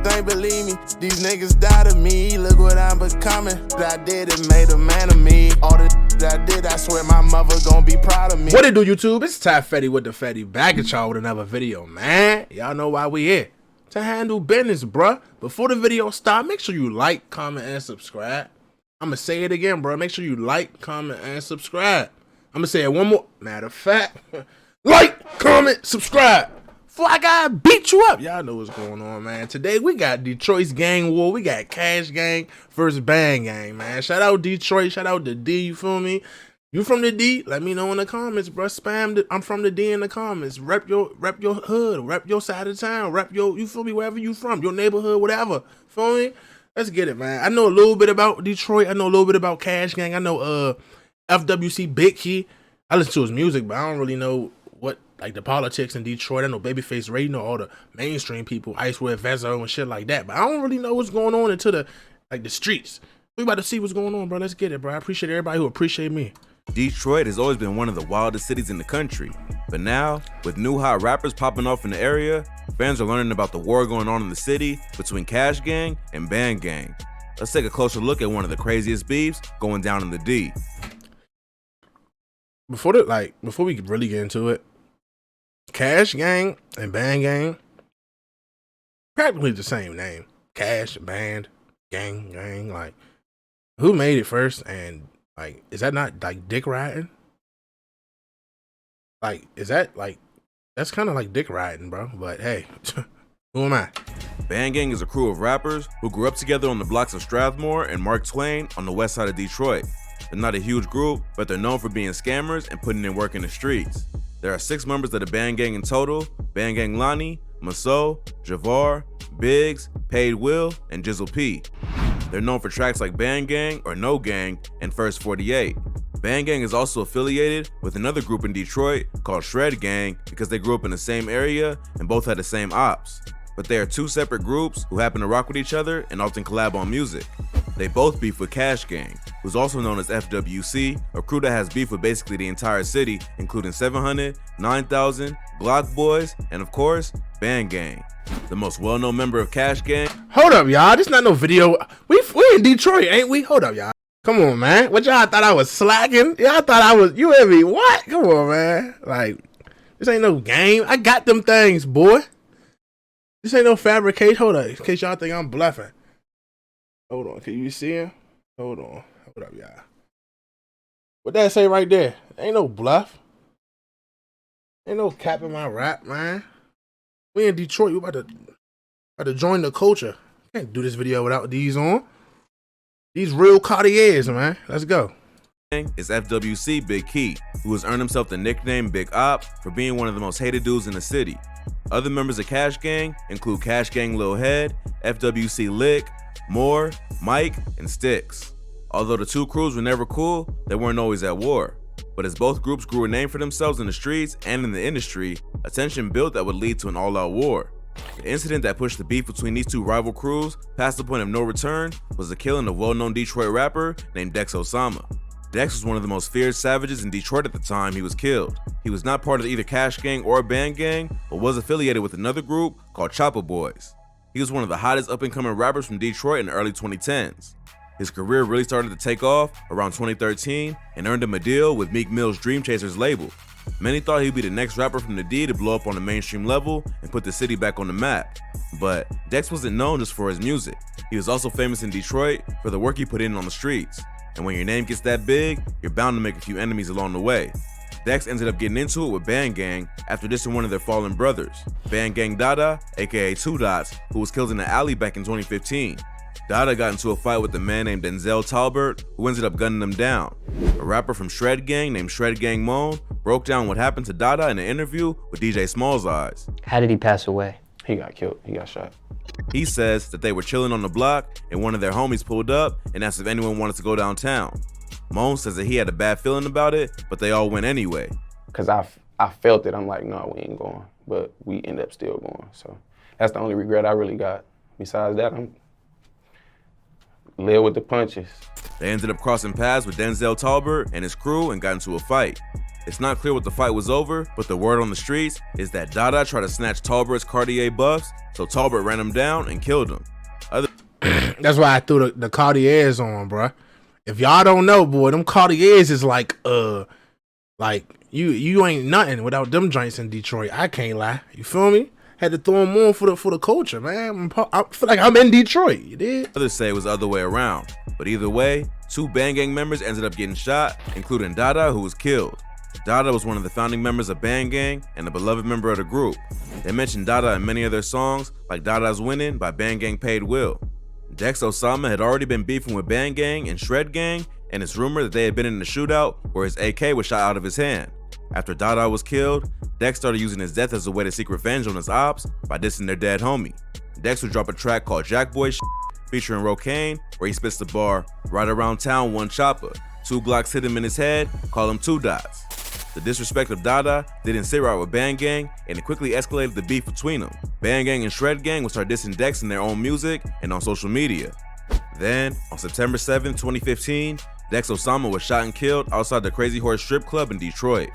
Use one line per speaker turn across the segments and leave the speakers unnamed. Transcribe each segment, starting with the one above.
think, believe me, these niggas died of me. Look what I'm becoming. What I did, it made a man of me. All the that I did, I swear my mother gonna be proud of me.
What it do, YouTube? It's Ty Fetty with the Fetty back at y'all with another video, man. Y'all know why we here. To handle business, bruh. Before the video start, make sure you like, comment, and subscribe. I'ma say it again, bro. Make sure you like, comment, and subscribe. I'ma say it one more. Matter of fact, like, comment, subscribe. Before I gotta beat you up. Y'all know what's going on, man. Today we got Detroit's gang war. We got Cash Gang versus Bang Gang, man. Shout out Detroit. Shout out the D. You feel me? You from the D? Let me know in the comments, bro. Spam the I'm from the D in the comments. Rep your hood. Rep your side of town. Rep your, you feel me, wherever you from. Your neighborhood, whatever. Feel me? Let's get it, man. I know a little bit about Detroit. I know a little bit about Cash Gang. I know FWC Big Key. I listen to his music, but I don't really know what, like, the politics in Detroit. I know Babyface Ray, you know, all the mainstream people, Icewear, Vezzo, and shit like that. But I don't really know what's going on into the, like, the streets. We about to see what's going on, bro. Let's get it, bro. I appreciate everybody who appreciate me.
Detroit has always been one of the wildest cities in the country. But now, with new hot rappers popping off in the area, fans are learning about the war going on in the city between Cash Gang and Bang Gang. Let's take a closer look at one of the craziest beefs going down in the D.
Before we really get into it, Cash Gang and Bang Gang, practically the same name. Cash, Band, Gang, like, who made it first? And, like, is that not, like, dick riding? Like, is that, like, that's kind of like dick riding, bro. But, hey, who am I?
Bang Gang is a crew of rappers who grew up together on the blocks of Strathmore and Mark Twain on the west side of Detroit. They're not a huge group, but they're known for being scammers and putting in work in the streets. There are 6 members of the Bang Gang in total: Bang Gang Lonnie, Maso, Javar, Biggs, Paid Will, and Jizzle P. They're known for tracks like Bang Gang or No Gang and First 48. Bang Gang is also affiliated with another group in Detroit called Shred Gang because they grew up in the same area and both had the same ops. But they are 2 separate groups who happen to rock with each other and often collab on music. They both beef with Cash Gang, who's also known as FWC, a crew that has beef with basically the entire city, including 700, 9000, Glock Boys, and of course, Bang Gang. The most well-known member of Cash Gang.
Hold up, y'all. This not no video. We in Detroit, ain't we? Hold up, y'all. Come on, man. What y'all thought I was slacking? Y'all thought I was, you hear me? What? Come on, man. Like, this ain't no game. I got them things, boy. This ain't no fabrication. Hold up, in case y'all think I'm bluffing. Hold on, can you see him? Hold on. Hold up, y'all. What that say right there? Ain't no bluff. Ain't no cap in my rap, man. We in Detroit. We about to join the culture. Can't do this video without these on. These real Cartiers, man. Let's go.
Is FWC Big Key, who has earned himself the nickname Big Op for being one of the most hated dudes in the city. Other members of Cash Gang include Cash Gang Lil Head, FWC Lick, Moore, Mike, and Sticks. Although the 2 crews were never cool, they weren't always at war. But as both groups grew a name for themselves in the streets and in the industry, a tension built that would lead to an all-out war. The incident that pushed the beef between these 2 rival crews past the point of no return was the killing of well-known Detroit rapper named Dex Osama. Dex was one of the most feared savages in Detroit at the time he was killed. He was not part of either Cash Gang or Bang Gang, but was affiliated with another group called Chopper Boys. He was one of the hottest up-and-coming rappers from Detroit in the early 2010s. His career really started to take off around 2013 and earned him a deal with Meek Mill's Dream Chasers label. Many thought he'd be the next rapper from the D to blow up on the mainstream level and put the city back on the map. But Dex wasn't known just for his music. He was also famous in Detroit for the work he put in on the streets. And when your name gets that big, you're bound to make a few enemies along the way. Dex ended up getting into it with Bang Gang after dissing one of their fallen brothers, Bang Gang Dada, aka 2 Dots, who was killed in an alley back in 2015. Dada got into a fight with a man named Denzel Talbert, who ended up gunning him down. A rapper from Shred Gang named Shred Gang Moan broke down what happened to Dada in an interview with DJ Small's Eyes.
How did he pass away?
He got killed. He got shot.
He says that they were chilling on the block and one of their homies pulled up and asked if anyone wanted to go downtown. Moan says that he had a bad feeling about it, but they all went anyway.
Cause I felt it. I'm like, no, we ain't going. But we end up still going. So that's the only regret I really got. Besides that, I'm live with the punches.
They ended up crossing paths with Denzel Talbert and his crew and got into a fight. It's not clear what the fight was over, but the word on the streets is that Dada tried to snatch Talbert's Cartier buffs, so Talbert ran him down and killed him.
That's why I threw the Cartiers on, bruh. If y'all don't know, boy, them Cartiers is like you ain't nothing without them joints in Detroit. I can't lie. You feel me? Had to throw them on for the culture, man. I feel like I'm in Detroit. You did?
Others say it was the other way around, but either way, 2 Bang Gang members ended up getting shot, including Dada, who was killed. Dada was one of the founding members of Bang Gang and a beloved member of the group. They mentioned Dada in many of their songs, like Dada's Winning by Bang Gang Paid Will. Dex Osama had already been beefing with Bang Gang and Shred Gang, and it's rumored that they had been in a shootout where his AK was shot out of his hand. After Dada was killed, Dex started using his death as a way to seek revenge on his ops by dissing their dead homie. Dex would drop a track called Jackboy Shit, featuring Rocane, where he spits the bar, "Right around town, one chopper. 2 Glocks hit him in his head, call him 2 dots." The disrespect of Dada didn't sit right with Bang Gang, and it quickly escalated the beef between them. Bang Gang and Shred Gang would start dissing Dex in their own music and on social media. Then, on September 7, 2015, Dex Osama was shot and killed outside the Crazy Horse Strip Club in Detroit.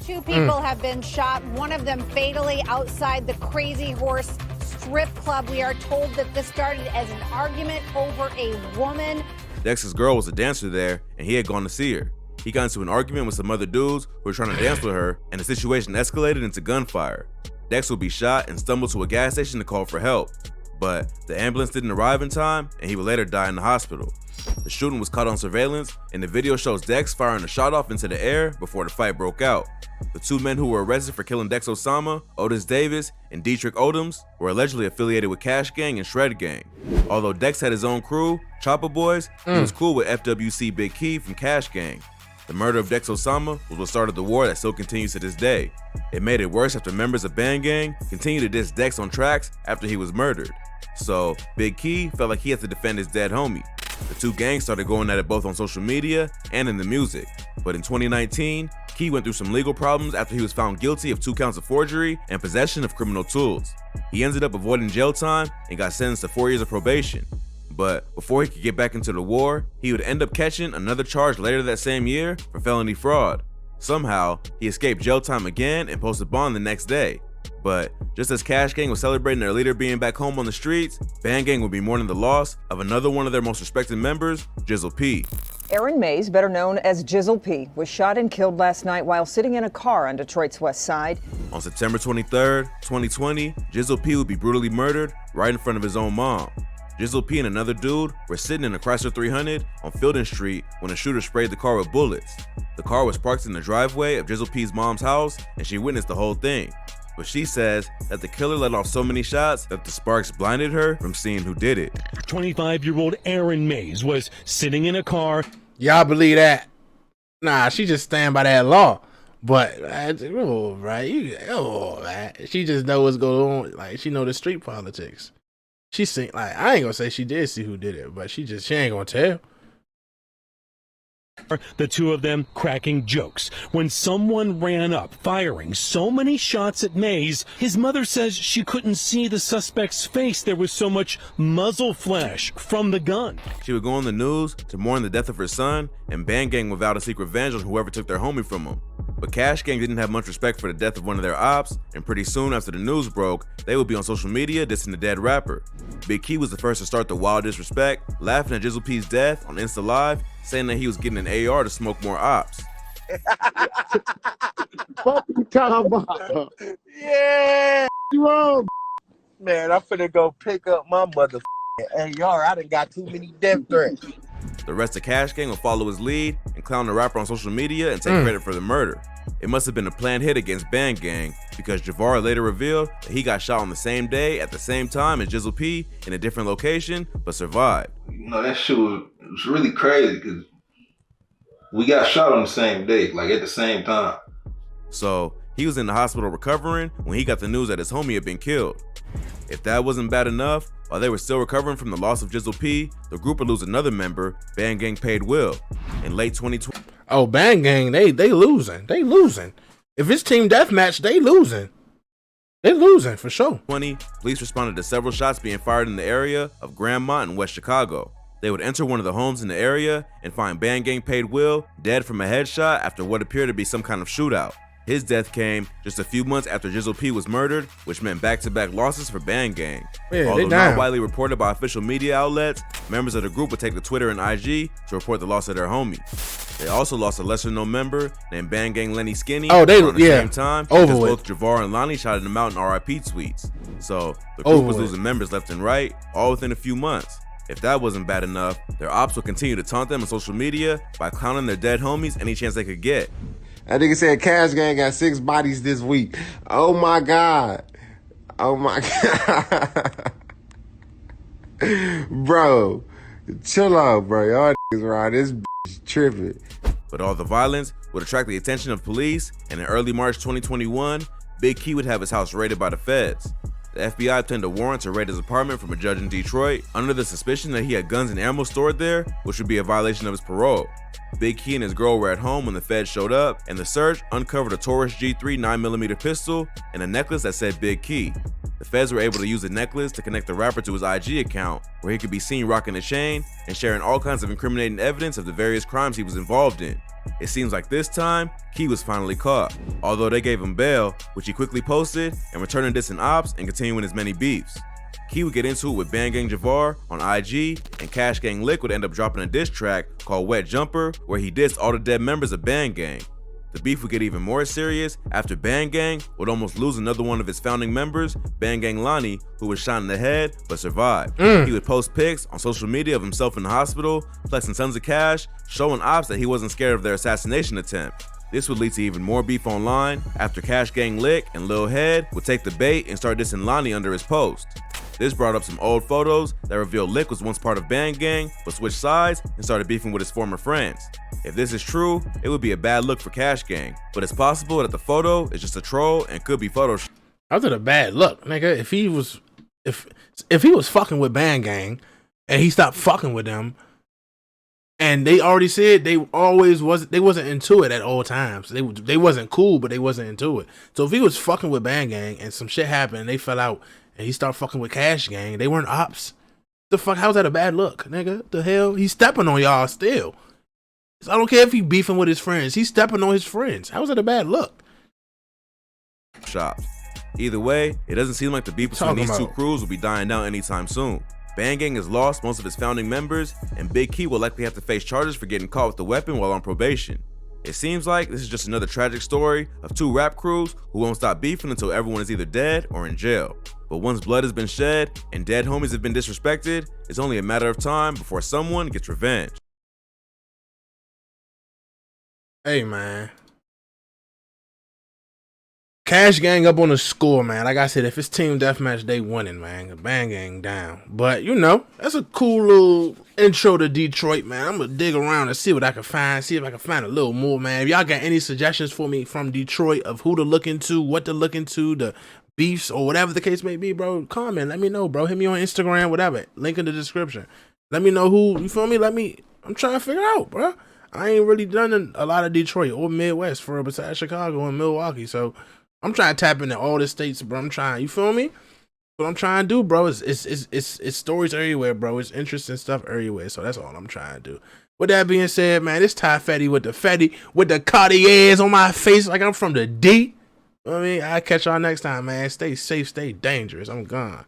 2 people have been shot, one of them fatally outside the Crazy Horse Strip Club. We are told that this started as an argument over a woman.
Dex's girl was a dancer there, and he had gone to see her. He got into an argument with some other dudes who were trying to dance with her, and the situation escalated into gunfire. Dex would be shot and stumble to a gas station to call for help, but the ambulance didn't arrive in time, and he would later die in the hospital. The shooting was caught on surveillance, and the video shows Dex firing a shot off into the air before the fight broke out. The 2 men who were arrested for killing Dex Osama, Otis Davis and Dietrich Odoms, were allegedly affiliated with Cash Gang and Shred Gang. Although Dex had his own crew, Chopper Boys, he was cool with FWC Big Key from Cash Gang. The murder of Dex Osama was what started the war that still continues to this day. It made it worse after members of Bang Gang continued to diss Dex on tracks after he was murdered. So Big Key felt like he had to defend his dead homie. The 2 gangs started going at it both on social media and in the music. But in 2019, Key went through some legal problems after he was found guilty of 2 counts of forgery and possession of criminal tools. He ended up avoiding jail time and got sentenced to 4 years of probation. But before he could get back into the war, he would end up catching another charge later that same year for felony fraud. Somehow, he escaped jail time again and posted bond the next day. But just as Cash Gang was celebrating their leader being back home on the streets, Bang Gang would be mourning the loss of another one of their most respected members, Jizzle P.
Aaron Mays, better known as Jizzle P, was shot and killed last night while sitting in a car on Detroit's west side.
On September 23, 2020, Jizzle P would be brutally murdered right in front of his own mom. Jizzle P and another dude were sitting in a Chrysler 300 on Fielding Street when a shooter sprayed the car with bullets. The car was parked in the driveway of Jizzle P's mom's house, and she witnessed the whole thing. But she says that the killer let off so many shots that the sparks blinded her from seeing who did it.
25-year-old Aaron Mays was sitting in a car.
Y'all believe that? Nah, she just stand by that law. But she just know what's going on. Like, she know the street politics. She seen, like, I ain't gonna say she did see who did it, but she ain't gonna tell.
The 2 of them cracking jokes when someone ran up, firing so many shots at Mays. His mother says she couldn't see the suspect's face. There was so much muzzle flash from the gun.
She would go on the news to mourn the death of her son, and Bang Gang would vow to seek revenge on whoever took their homie from him. But Cash Gang didn't have much respect for the death of one of their ops, and pretty soon after the news broke, they would be on social media dissing the dead rapper. Big Key was the first to start the wild disrespect, laughing at Jizzle P's death on Insta Live, saying that he was getting an AR to smoke more ops.
What you talking about?
Yeah,
You wrong?
man, I'm finna go pick up my motherfucking AR. I done got too many death threats.
The rest of Cash Gang would follow his lead and clown the rapper on social media and take credit for the murder. It must have been a planned hit against Bang Gang, because Javar later revealed that he got shot on the same day at the same time as Jizzle P in a different location, but survived.
You know, that shit was really crazy because we got shot on the same day, like at the same time.
So he was in the hospital recovering when he got the news that his homie had been killed. If that wasn't bad enough, while they were still recovering from the loss of Jizzle P, the group would lose another member, Bang Gang Paid Will. In late 2020.
Oh, Bang Gang, they losing. They losing. If it's team deathmatch, they losing. They losing for sure.
Police responded to several shots being fired in the area of Grandmont in West Chicago. They would enter one of the homes in the area and find Band Gang Paid Will dead from a headshot after what appeared to be some kind of shootout. His death came just a few months after Jizzle P was murdered, which meant back-to-back losses for Band Gang.
Yeah,
although not widely reported by official media outlets, members of the group would take to Twitter and IG to report the loss of their homie. They also lost a lesser-known member named Band Gang Lenny Skinny around the same time because both Javar and Lonnie shouted him out in RIP tweets. So the group was losing members left and right, all within a few months. If that wasn't bad enough, their ops would continue to taunt them on social media by clowning their dead homies any chance they could get.
That nigga said Cash Gang got 6 bodies this week. Oh my God. Oh my God. Bro, chill out, bro. Y'all niggas around this bitch tripping.
But all the violence would attract the attention of police, and in early March 2021, Big Key would have his house raided by the feds. The FBI obtained a warrant to raid his apartment from a judge in Detroit under the suspicion that he had guns and ammo stored there, which would be a violation of his parole. Big Key and his girl were at home when the feds showed up, and the search uncovered a Taurus G3 9mm pistol and a necklace that said Big Key. The feds were able to use the necklace to connect the rapper to his IG account, where he could be seen rocking a chain and sharing all kinds of incriminating evidence of the various crimes he was involved in. It seems like this time, Key was finally caught, although they gave him bail, which he quickly posted and returned to dissing ops and continuing his many beefs. Key would get into it with Band Gang Javar on IG, and Cash Gang Lick would end up dropping a diss track called Wet Jumper, where he dissed all the dead members of Band Gang. The beef would get even more serious after Band Gang would almost lose another one of his founding members, Band Gang Lonnie, who was shot in the head but survived. He would post pics on social media of himself in the hospital, flexing tons of cash, showing ops that he wasn't scared of their assassination attempt. This would lead to even more beef online after Cash Gang Lick and Lil Head would take the bait and start dissing Lonnie under his post. This brought up some old photos that revealed Lick was once part of Band Gang, but switched sides and started beefing with his former friends. If this is true, it would be a bad look for Cash Gang, but it's possible that the photo is just a troll and could be Photoshop.
How's it a bad look, nigga? If he was fucking with Band Gang and he stopped fucking with them, and they already said they wasn't into it at all times. They wasn't cool, but they wasn't into it. So if he was fucking with Band Gang and some shit happened and they fell out and he started fucking with Cash Gang, they weren't ops. The fuck? How's that a bad look, nigga? The hell? He's stepping on y'all still. So I don't care if he beefing with his friends. He's stepping on his friends. How's that a bad look?
Either way, it doesn't seem like the beef between these two crews will be dying down anytime soon. Band Gang has lost most of its founding members, and Big Key will likely have to face charges for getting caught with the weapon while on probation. It seems like this is just another tragic story of two rap crews who won't stop beefing until everyone is either dead or in jail. But once blood has been shed and dead homies have been disrespected, it's only a matter of time before someone gets revenge.
Hey, man. Cash Gang up on the score, man. Like I said, if it's team deathmatch, they winning, man. The Band Gang down. But, you know, that's a cool little intro to Detroit, man. I'm going to dig around and see what I can find. See if I can find a little more, man. If y'all got any suggestions for me from Detroit of who to look into, what to look into, the beefs, or whatever the case may be, bro, comment. Let me know, bro. Hit me on Instagram, whatever. Link in the description. Let me know who, you feel me? I'm trying to figure out, bro. I ain't really done a lot of Detroit or Midwest for besides Chicago and Milwaukee, so I'm trying to tap into all the states, bro. I'm trying, you feel me? What I'm trying to do, bro, it's stories everywhere, bro. It's interesting stuff everywhere, so that's all I'm trying to do. With that being said, man, it's Ty Fetty with the Cartiers on my face like I'm from the D. You know what I mean? I'll catch y'all next time, man. Stay safe, stay dangerous. I'm gone.